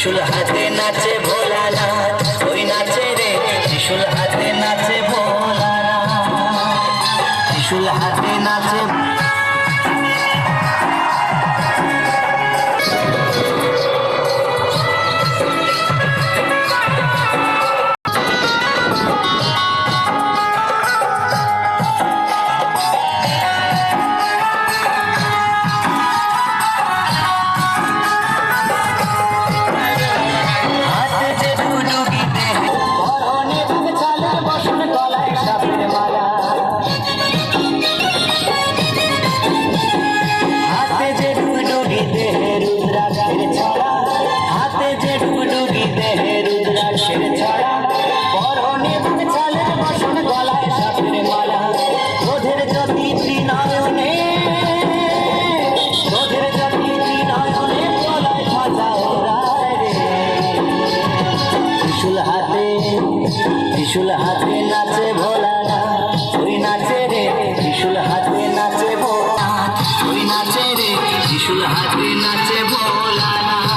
त्रिशूल हाथे नाचे भोलानाथ, ওই নাচে রে त्रिशूल हाथे नाचे भोलानाथ, त्रिशूल हाथे नाचे। त्रिशूल हाथे नाचे भोलानाथ, ওই নাচে রে त्रिशूल हाथे नाचे भोलानाथ, ওই নাচে রে त्रिशूल हाथे नाचे भोलानाथ।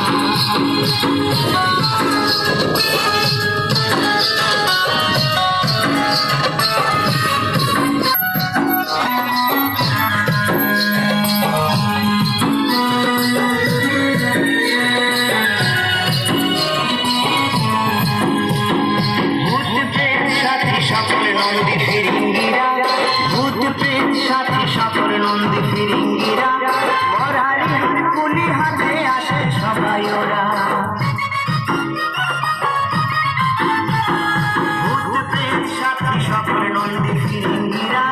সকল নন্দী ফিরিঙ্গিরা মরারি কুলি হাতে আসে সবাই ওরা, ভূত প্রেত সাথী সকল নন্দী ফিরিঙ্গিরা,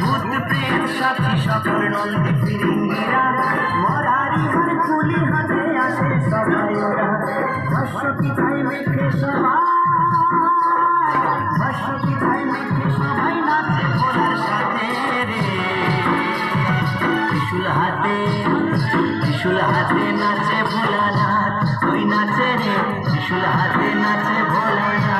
ভূত প্রেত সাথী সকল নন্দী ফিরিঙ্গিরা মরারি কুলি হাতে আসে সবাই ওরা। ভাস্বতী ভাই মেখে সবাই, ভাস্বতী ভাই মেখে সবাই নাচে ভোলার সাথে রে। त्रिशूल हाथे नाचे भोलानाथ, ওই নাচে রে त्रिशूल हाथे नाचे भोलानाथ।